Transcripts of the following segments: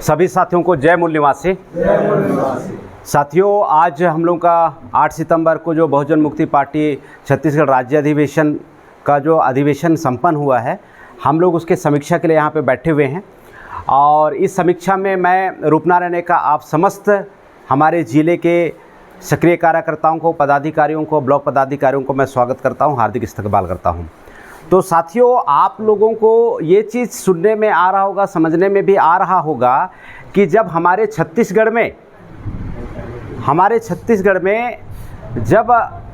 सभी साथियों को जय मूल निवासी। साथियों, आज हम लोग का 8 सितंबर को जो बहुजन मुक्ति पार्टी छत्तीसगढ़ राज्य अधिवेशन का जो अधिवेशन संपन्न हुआ है, हम लोग उसके समीक्षा के लिए यहाँ पे बैठे हुए हैं। और इस समीक्षा में मैं रूपनारायण का आप समस्त हमारे ज़िले के सक्रिय कार्यकर्ताओं को, पदाधिकारियों को, ब्लॉक पदाधिकारियों को मैं स्वागत करता हूँ, हार्दिक इस्तकबाल करता हूँ। तो साथियों, आप लोगों को ये चीज़ सुनने में आ रहा होगा, समझने में भी आ रहा होगा कि जब हमारे छत्तीसगढ़ में जब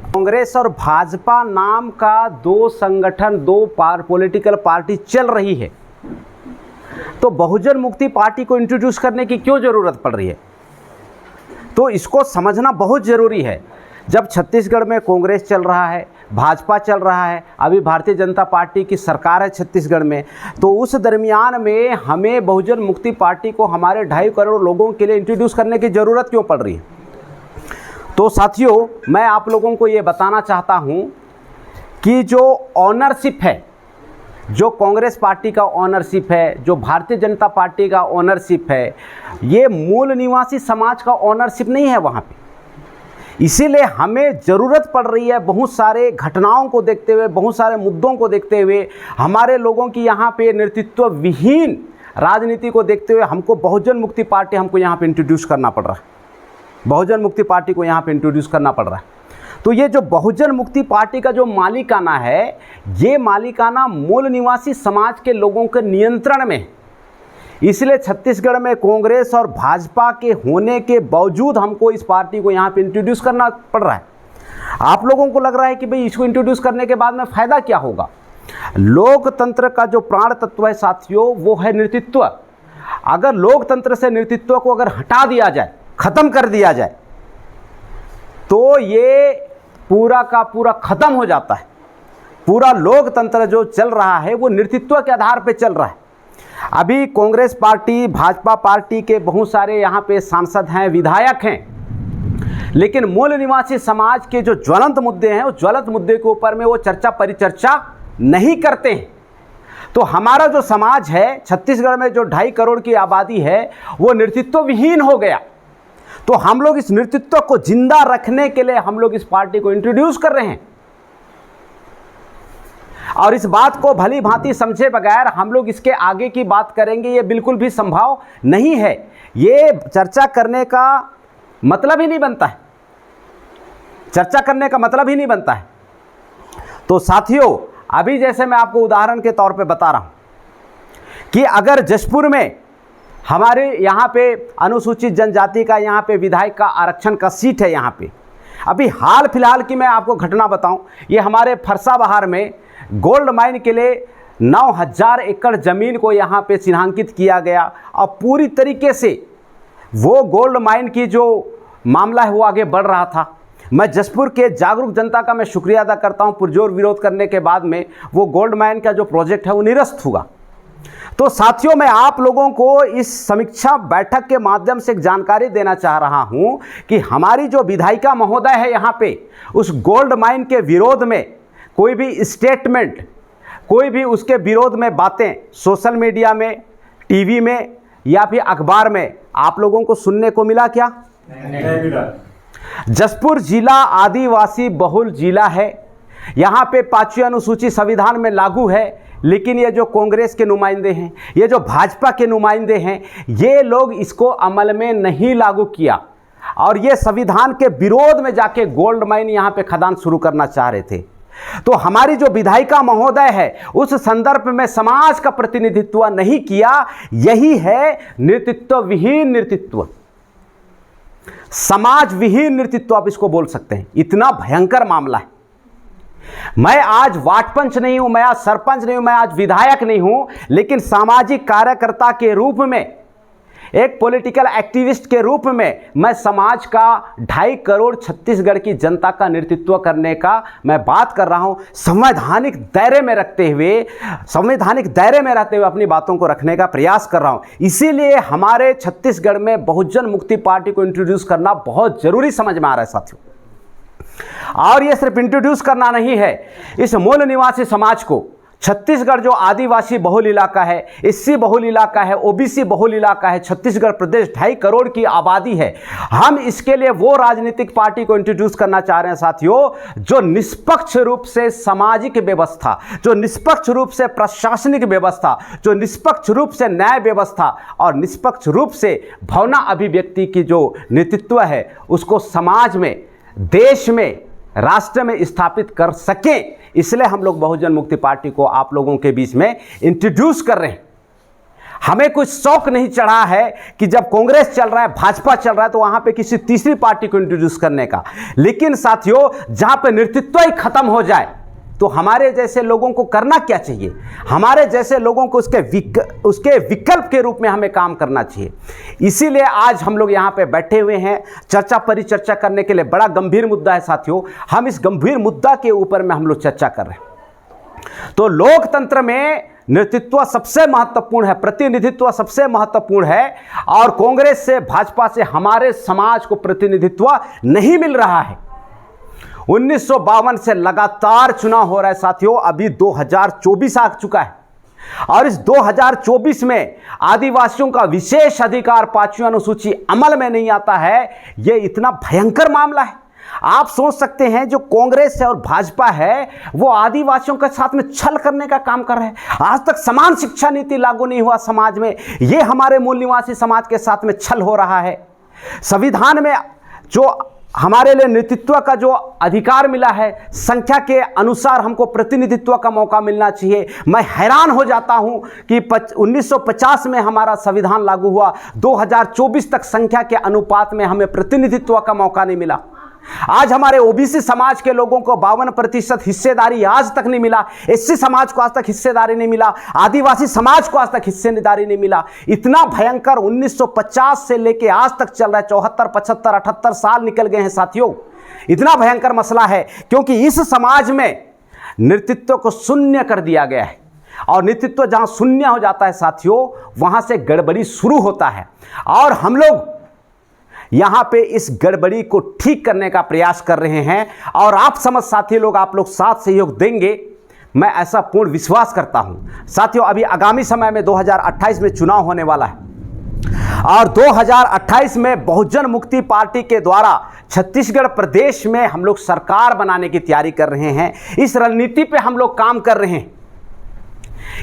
कांग्रेस और भाजपा नाम का दो संगठन, दो पॉलिटिकल पार्टी चल रही है, तो बहुजन मुक्ति पार्टी को इंट्रोड्यूस करने की क्यों ज़रूरत पड़ रही है? तो इसको समझना बहुत ज़रूरी है। जब छत्तीसगढ़ में कांग्रेस चल रहा है, भाजपा चल रहा है, अभी भारतीय जनता पार्टी की सरकार है छत्तीसगढ़ में, तो उस दरमियान में हमें बहुजन मुक्ति पार्टी को हमारे 2.5 करोड़ लोगों के लिए इंट्रोड्यूस करने की ज़रूरत क्यों पड़ रही है? तो साथियों, मैं आप लोगों को ये बताना चाहता हूँ कि जो ऑनरशिप है, जो कांग्रेस पार्टी का ऑनरशिप है, जो भारतीय जनता पार्टी का ऑनरशिप है, ये मूल निवासी समाज का ऑनरशिप नहीं है वहाँ पे। इसीलिए हमें ज़रूरत पड़ रही है, बहुत सारे घटनाओं को देखते हुए, बहुत सारे मुद्दों को देखते हुए, हमारे लोगों की यहाँ पे नेतृत्व विहीन राजनीति को देखते हुए हमको बहुजन मुक्ति पार्टी हमको यहाँ पे इंट्रोड्यूस करना पड़ रहा है। बहुजन मुक्ति पार्टी को यहाँ पे इंट्रोड्यूस करना पड़ रहा है। तो ये जो बहुजन मुक्ति पार्टी का जो मालिकाना है, ये मालिकाना मूल निवासी समाज के लोगों के नियंत्रण में है। इसलिए छत्तीसगढ़ में कांग्रेस और भाजपा के होने के बावजूद हमको इस पार्टी को यहाँ पे इंट्रोड्यूस करना पड़ रहा है। आप लोगों को लग रहा है कि भाई इसको इंट्रोड्यूस करने के बाद में फ़ायदा क्या होगा? लोकतंत्र का जो प्राण तत्व है साथियों, वो है नेतृत्व। अगर लोकतंत्र से नेतृत्व को अगर हटा दिया जाए, ख़त्म कर दिया जाए, तो ये पूरा का पूरा ख़त्म हो जाता है। पूरा लोकतंत्र जो चल रहा है वो नेतृत्व के आधार पे चल रहा है। अभी कांग्रेस पार्टी, भाजपा पार्टी के बहुत सारे यहाँ पे सांसद हैं, विधायक हैं, लेकिन मूल निवासी समाज के जो ज्वलंत मुद्दे हैं, उस ज्वलंत मुद्दे के ऊपर में वो चर्चा परिचर्चा नहीं करते हैं। तो हमारा जो समाज है, छत्तीसगढ़ में जो 2.5 करोड़ की आबादी है, वो नेतृत्व विहीन हो गया। तो हम लोग इस नेतृत्व को जिंदा रखने के लिए हम लोग इस पार्टी को इंट्रोड्यूस कर रहे हैं। और इस बात को भली भांति समझे बगैर हम लोग इसके आगे की बात करेंगे, ये बिल्कुल भी संभव नहीं है। ये चर्चा करने का मतलब ही नहीं बनता है। चर्चा करने का मतलब ही नहीं बनता है। तो साथियों, अभी जैसे मैं आपको उदाहरण के तौर पे बता रहा हूं कि अगर जशपुर में हमारे यहाँ पे अनुसूचित जनजाति का यहाँ पे विधायक का आरक्षण का सीट है, यहाँ पे अभी हाल फिलहाल की मैं आपको घटना बताऊं, ये हमारे फरसाबहार में गोल्ड माइन के लिए 9000 एकड़ ज़मीन को यहाँ पे चिन्हांकित किया गया और पूरी तरीके से वो गोल्ड माइन की जो मामला है वो आगे बढ़ रहा था। मैं जशपुर के जागरूक जनता का मैं शुक्रिया अदा करता हूँ। पुरजोर विरोध करने के बाद में वो गोल्ड माइन का जो प्रोजेक्ट है वो निरस्त हुआ। तो साथियों, मैं आप लोगों को इस समीक्षा बैठक के माध्यम से एक जानकारी देना चाह रहा हूँ कि हमारी जो विधायिका महोदय है यहाँ पे, उस गोल्ड माइन के विरोध में कोई भी स्टेटमेंट, कोई भी उसके विरोध में बातें सोशल मीडिया में, टीवी में या फिर अखबार में आप लोगों को सुनने को मिला क्या? नहीं मिला। जशपुर जिला आदिवासी बहुल जिला है। यहाँ पे 5वीं अनुसूची संविधान में लागू है, लेकिन ये जो कांग्रेस के नुमाइंदे हैं, ये जो भाजपा के नुमाइंदे हैं, ये लोग इसको अमल में नहीं लागू किया और ये संविधान के विरोध में जाके गोल्ड माइन यहाँ पे खदान शुरू करना चाह रहे थे। तो हमारी जो विधायिका महोदय है, उस संदर्भ में समाज का प्रतिनिधित्व नहीं किया। यही है नेतृत्व विहीन नेतृत्व, समाज विहीन नेतृत्व आप इसको बोल सकते हैं। इतना भयंकर मामला है। मैं आज वार्ड पंच नहीं हूं, मैं आज सरपंच नहीं हूं, मैं आज विधायक नहीं हूं, लेकिन सामाजिक कार्यकर्ता के रूप में, एक पॉलिटिकल एक्टिविस्ट के रूप में मैं समाज का 2.5 करोड़ छत्तीसगढ़ की जनता का नेतृत्व करने का मैं बात कर रहा हूं। संवैधानिक दायरे में रहते हुए अपनी बातों को रखने का प्रयास कर रहा हूं। इसीलिए हमारे छत्तीसगढ़ में बहुजन मुक्ति पार्टी को इंट्रोड्यूस करना बहुत जरूरी समझ में आ रहा है साथियों। और ये सिर्फ इंट्रोड्यूस करना नहीं है, इस मूल निवासी समाज को छत्तीसगढ़ जो आदिवासी बहुल इलाका है, एससी बहुल इलाका है, ओबीसी बहुल इलाका है, छत्तीसगढ़ प्रदेश 2.5 करोड़ की आबादी है। हम इसके लिए वो राजनीतिक पार्टी को इंट्रोड्यूस करना चाह रहे हैं साथियों, जो निष्पक्ष रूप से सामाजिक व्यवस्था, जो निष्पक्ष रूप से प्रशासनिक व्यवस्था, जो निष्पक्ष रूप से न्याय व्यवस्था और निष्पक्ष रूप से भावना अभिव्यक्ति की जो नेतृत्व है उसको समाज में, देश में, राष्ट्र में स्थापित कर सकें। इसलिए हम लोग बहुजन मुक्ति पार्टी को आप लोगों के बीच में इंट्रोड्यूस कर रहे हैं। हमें कुछ शौक नहीं चढ़ा है कि जब कांग्रेस चल रहा है, भाजपा चल रहा है, तो वहां पे किसी तीसरी पार्टी को इंट्रोड्यूस करने का। लेकिन साथियों, जहां पे नेतृत्व ही खत्म हो जाए तो हमारे जैसे लोगों को करना क्या चाहिए? हमारे जैसे लोगों को उसके विकल्प के रूप में हमें काम करना चाहिए। इसीलिए आज हम लोग यहाँ पे बैठे हुए हैं चर्चा परिचर्चा करने के लिए। बड़ा गंभीर मुद्दा है साथियों, हम इस गंभीर मुद्दा के ऊपर में हम लोग चर्चा कर रहे हैं। तो लोकतंत्र में नेतृत्व सबसे महत्वपूर्ण है, प्रतिनिधित्व सबसे महत्वपूर्ण है, और कांग्रेस से, भाजपा से हमारे समाज को प्रतिनिधित्व नहीं मिल रहा है। 1952 से लगातार चुनाव हो रहा है साथियों, अभी 2024 आ चुका है और इस 2024 में आदिवासियों का विशेष अधिकार 5वीं अनुसूची अमल में नहीं आता है। यह इतना भयंकर मामला है। आप सोच सकते हैं जो कांग्रेस है और भाजपा है वो आदिवासियों के साथ में छल करने का काम कर रहे हैं। आज तक समान शिक्षा नीति लागू नहीं हुआ समाज में, ये हमारे मूल निवासी समाज के साथ में छल हो रहा है। संविधान में जो हमारे लिए नेतृत्व का जो अधिकार मिला है, संख्या के अनुसार हमको प्रतिनिधित्व का मौका मिलना चाहिए। मैं हैरान हो जाता हूं कि 1950 में हमारा संविधान लागू हुआ, 2024 तक संख्या के अनुपात में हमें प्रतिनिधित्व का मौका नहीं मिला। आज हमारे ओबीसी समाज के लोगों को 52% हिस्सेदारी आज तक नहीं मिला, एससी समाज को आज तक हिस्सेदारी नहीं मिला, आदिवासी समाज को आज तक हिस्सेदारी नहीं मिला। इतना भयंकर 1950 से लेके आज तक चल रहा है, 74, 75, 78 साल निकल गए हैं साथियों। इतना भयंकर मसला है क्योंकि इस समाज में नेतृत्व को शून्य कर दिया गया है, और नेतृत्व जहां शून्य हो जाता है साथियों, वहां से गड़बड़ी शुरू होता है। और हम लोग यहां पे इस गड़बड़ी को ठीक करने का प्रयास कर रहे हैं, और आप समझ साथी लोग, आप लोग साथ सहयोग देंगे, मैं ऐसा पूर्ण विश्वास करता हूं। साथियों, अभी आगामी समय में 2028 में चुनाव होने वाला है, और 2028 में बहुजन मुक्ति पार्टी के द्वारा छत्तीसगढ़ प्रदेश में हम लोग सरकार बनाने की तैयारी कर रहे हैं। इस रणनीति पे हम लोग काम कर रहे हैं,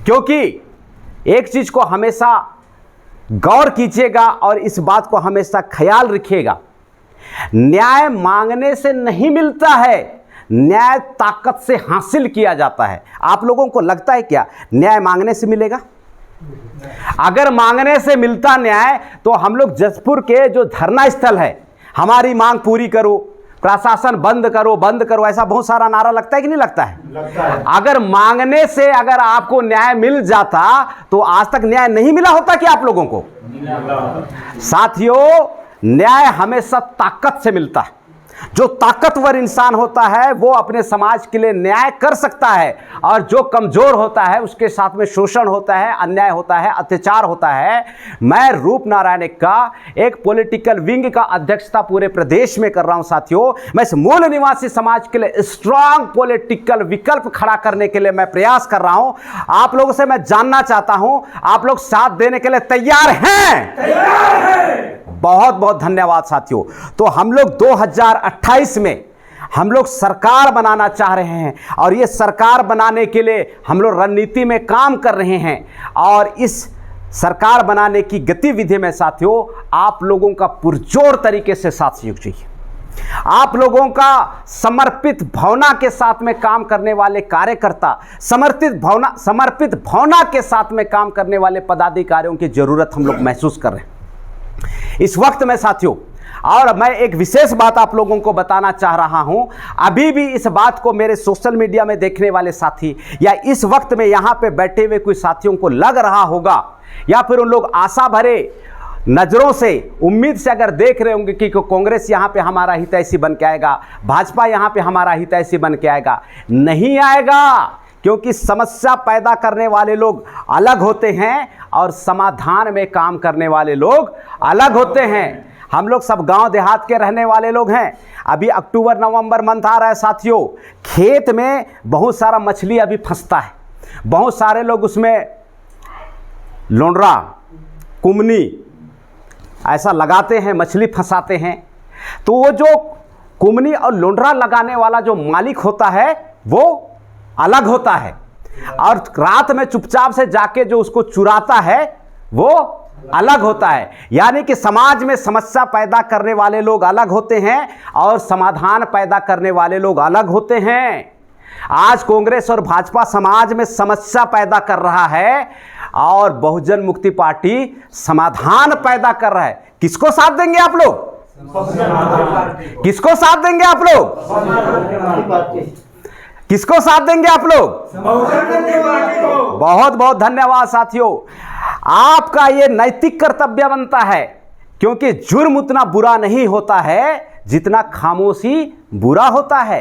क्योंकि एक चीज को हमेशा गौर कीजिएगा और इस बात को हमेशा ख्याल रखिएगा, न्याय मांगने से नहीं मिलता है, न्याय ताकत से हासिल किया जाता है। आप लोगों को लगता है क्या न्याय मांगने से मिलेगा? अगर मांगने से मिलता न्याय तो हम लोग जसपुर के जो धरना स्थल है, हमारी मांग पूरी करो, प्रशासन बंद करो, बंद करो, ऐसा बहुत सारा नारा लगता है कि नहीं लगता है? लगता है। अगर मांगने से अगर आपको न्याय मिल जाता तो आज तक न्याय नहीं मिला होता कि आप लोगों को? साथियों, न्याय हमेशा ताकत से मिलता है। जो ताकतवर इंसान होता है वो अपने समाज के लिए न्याय कर सकता है, और जो कमजोर होता है उसके साथ में शोषण होता है, अन्याय होता है, अत्याचार होता है। मैं रूप नारायण का एक पॉलिटिकल विंग का अध्यक्षता पूरे प्रदेश में कर रहा हूं साथियों। मैं इस मूल निवासी समाज के लिए स्ट्रांग पॉलिटिकल विकल्प खड़ा करने के लिए मैं प्रयास कर रहा हूं। आप लोगों से मैं जानना चाहता हूं, आप लोग साथ देने के लिए तैयार हैं? तैयार हैं। बहुत बहुत धन्यवाद साथियों। तो हम लोग 2028 में हम लोग सरकार बनाना चाह रहे हैं, और ये सरकार बनाने के लिए हम लोग रणनीति में काम कर रहे हैं, और इस सरकार बनाने की गतिविधि में साथियों आप लोगों का पुरजोर तरीके से साथ सहयोग चाहिए। आप लोगों का समर्पित भावना के साथ में काम करने वाले कार्यकर्ता, समर्पित भावना के साथ में काम करने वाले पदाधिकारियों की जरूरत हम लोग महसूस कर रहे हैं इस वक्त में साथियों। और मैं एक विशेष बात आप लोगों को बताना चाह रहा हूं। अभी भी इस बात को मेरे सोशल मीडिया में देखने वाले साथी, या इस वक्त में यहां पे बैठे हुए कुछ साथियों को लग रहा होगा, या फिर उन लोग आशा भरे नजरों से, उम्मीद से अगर देख रहे होंगे कि कांग्रेस यहां पे हमारा हितैषी बन के आएगा, भाजपा यहां पे हमारा हितैषी बन के आएगा। नहीं आएगा, क्योंकि समस्या पैदा करने वाले लोग अलग होते हैं और समाधान में काम करने वाले लोग अलग होते हैं। हम लोग सब गांव देहात के रहने वाले लोग हैं। अभी अक्टूबर नवंबर मंथ आ रहा है साथियों, खेत में बहुत सारा मछली अभी फंसता है, बहुत सारे लोग उसमें लोंडरा, कुमनी ऐसा लगाते हैं, मछली फंसाते हैं। तो वो जो कुमनी और लोंडरा लगाने वाला जो मालिक होता है वो अलग होता है, और रात में चुपचाप से जाके जो उसको चुराता है वो अलग होता है। यानी कि समाज में समस्या पैदा करने वाले लोग अलग होते हैं और समाधान पैदा करने वाले लोग अलग होते हैं। आज कांग्रेस और भाजपा समाज में समस्या पैदा कर रहा है और बहुजन मुक्ति पार्टी समाधान पैदा कर रहा है। किसको साथ देंगे आप लोग? किसको साथ देंगे आप लोग? किसको साथ देंगे आप लोग? बहुत बहुत धन्यवाद साथियों। आपका ये नैतिक कर्तव्य बनता है, क्योंकि जुर्म उतना बुरा नहीं होता है जितना खामोशी बुरा होता है।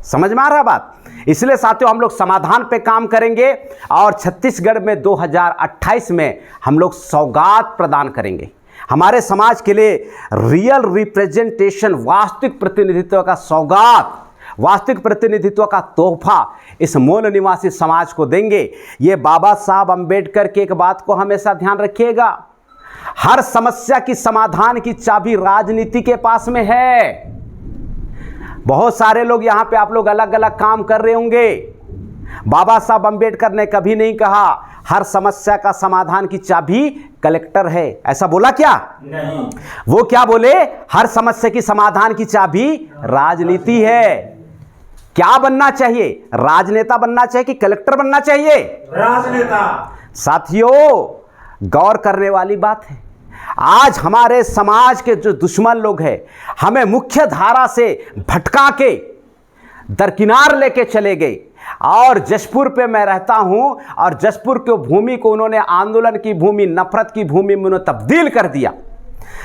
समझ में आ रहा है बात? इसलिए साथियों हम लोग समाधान पे काम करेंगे और छत्तीसगढ़ में 2028 में हम लोग सौगात प्रदान करेंगे। हमारे समाज के लिए रियल रिप्रेजेंटेशन, वास्तविक प्रतिनिधित्व का सौगात, वास्तविक प्रतिनिधित्व का तोहफा इस मूल निवासी समाज को देंगे। ये बाबा साहब अंबेडकर की एक बात को हमेशा ध्यान रखिएगा, हर समस्या की समाधान की चाबी राजनीति के पास में है। बहुत सारे लोग यहाँ पे आप लोग अलग अलग काम कर रहे होंगे। बाबा साहब अंबेडकर ने कभी नहीं कहा हर समस्या का समाधान की चाबी कलेक्टर है, ऐसा बोला क्या? नहीं। वो क्या बोले? हर समस्या की समाधान की चाबी राजनीति है। क्या बनना चाहिए? राजनेता बनना चाहिए कि कलेक्टर बनना चाहिए? राजनेता। साथियों गौर करने वाली बात है, आज हमारे समाज के जो दुश्मन लोग हैं हमें मुख्य धारा से भटका के दरकिनार लेके चले गए। और जशपुर पे मैं रहता हूं और जशपुर की भूमि को उन्होंने आंदोलन की भूमि, नफरत की भूमि में उन्होंने तब्दील कर दिया।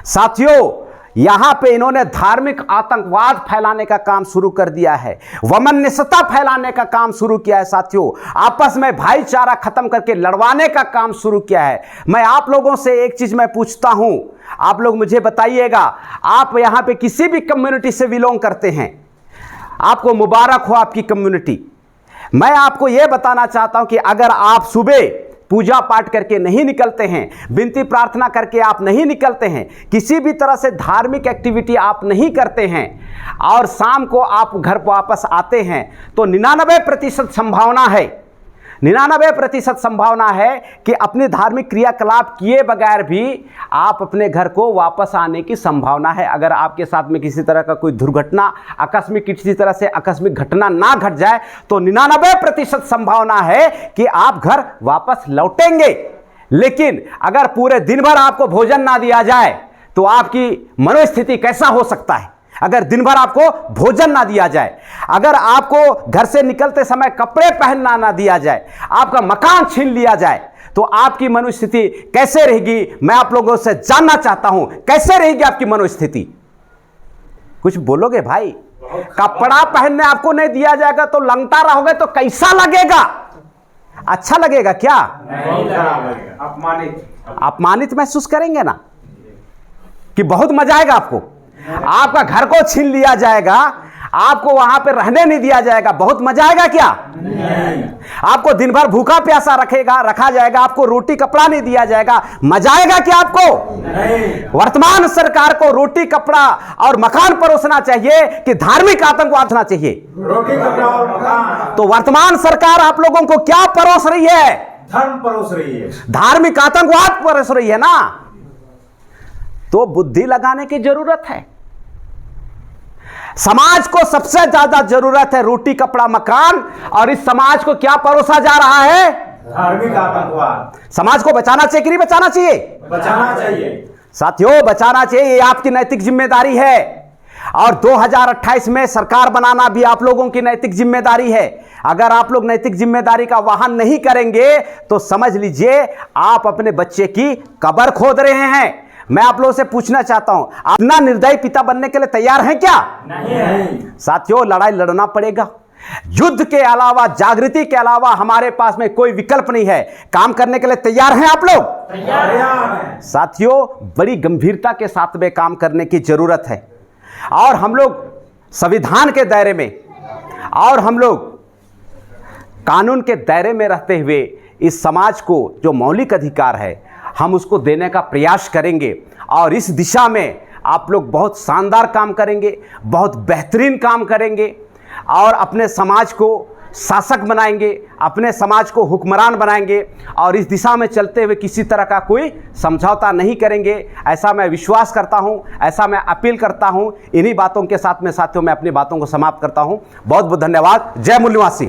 साथियों यहां पे इन्होंने धार्मिक आतंकवाद फैलाने का काम शुरू कर दिया है, वमनस्यता फैलाने का काम शुरू किया है। साथियों आपस में भाईचारा खत्म करके लड़वाने का काम शुरू किया है। मैं आप लोगों से एक चीज मैं पूछता हूं, आप लोग मुझे बताइएगा, आप यहां पे किसी भी कम्युनिटी से बिलोंग करते हैं, आपको मुबारक हो आपकी कम्युनिटी। मैं आपको यह बताना चाहता हूं कि अगर आप सुबह पूजा पाठ करके नहीं निकलते हैं, विनती प्रार्थना करके आप नहीं निकलते हैं, किसी भी तरह से धार्मिक एक्टिविटी आप नहीं करते हैं और शाम को आप घर वापस आते हैं, तो 99% संभावना है, 99% संभावना है कि अपने धार्मिक क्रियाकलाप किए बगैर भी आप अपने घर को वापस आने की संभावना है। अगर आपके साथ में किसी तरह का कोई दुर्घटना, आकस्मिक किसी तरह से आकस्मिक घटना ना घट जाए तो 99% संभावना है कि आप घर वापस लौटेंगे। लेकिन अगर पूरे दिन भर आपको भोजन ना दिया जाए तो आपकी मनोस्थिति कैसा हो सकता है? अगर दिन भर आपको भोजन ना दिया जाए, अगर आपको घर से निकलते समय कपड़े पहनना ना दिया जाए, आपका मकान छीन लिया जाए, तो आपकी मनोस्थिति कैसे रहेगी? मैं आप लोगों से जानना चाहता हूं, कैसे रहेगी आपकी मनोस्थिति? कुछ बोलोगे भाई? कपड़ा पहनने आपको नहीं दिया जाएगा तो लंगटा रहोगे तो कैसा लगेगा? अच्छा लगेगा क्या? अपमानित महसूस करेंगे ना कि बहुत मजा आएगा आपको। आपका घर को छीन लिया जाएगा, आपको वहां पे रहने नहीं दिया जाएगा, बहुत मजा आएगा क्या? नहीं। आपको दिन भर भूखा प्यासा रखा जाएगा, आपको रोटी कपड़ा नहीं दिया जाएगा, मजा आएगा क्या आपको? नहीं। वर्तमान सरकार को रोटी कपड़ा और मकान परोसना चाहिए कि धार्मिक आतंकवाद होना चाहिए? रोटी कपड़ा और मकान। तो वर्तमान सरकार आप लोगों को क्या परोस रही है? धर्म परोस रही है, धार्मिक आतंकवाद परोस रही है ना। तो बुद्धि लगाने की जरूरत है। समाज को सबसे ज्यादा जरूरत है रोटी कपड़ा मकान, और इस समाज को क्या परोसा जा रहा है? धार्मिक आतंकवाद। समाज को बचाना चाहिए कि नहीं बचाना चाहिए? बचाना चाहिए साथियों, बचाना चाहिए। ये आपकी नैतिक जिम्मेदारी है और 2028 में सरकार बनाना भी आप लोगों की नैतिक जिम्मेदारी है। अगर आप लोग नैतिक जिम्मेदारी का वहन नहीं करेंगे तो समझ लीजिए आप अपने बच्चे की कब्र खोद रहे हैं। मैं आप लोगों से पूछना चाहता हूं, अपना निर्दयी पिता बनने के लिए तैयार हैं क्या? नहीं। साथियों लड़ाई लड़ना पड़ेगा। युद्ध के अलावा, जागृति के अलावा हमारे पास में कोई विकल्प नहीं है। काम करने के लिए तैयार हैं आप लोग? तैयार हैं। साथियों बड़ी गंभीरता के साथ में काम करने की जरूरत है और हम लोग संविधान के दायरे में और हम लोग कानून के दायरे में रहते हुए इस समाज को जो मौलिक अधिकार है हम उसको देने का प्रयास करेंगे। और इस दिशा में आप लोग बहुत शानदार काम करेंगे, बहुत बेहतरीन काम करेंगे और अपने समाज को शासक बनाएंगे, अपने समाज को हुक्मरान बनाएंगे और इस दिशा में चलते हुए किसी तरह का कोई समझौता नहीं करेंगे, ऐसा मैं विश्वास करता हूं, ऐसा मैं अपील करता हूं। इन्हीं बातों के साथ में साथियों मैं अपनी बातों को समाप्त करता हूं। बहुत बहुत धन्यवाद। जय मूल्यवासी।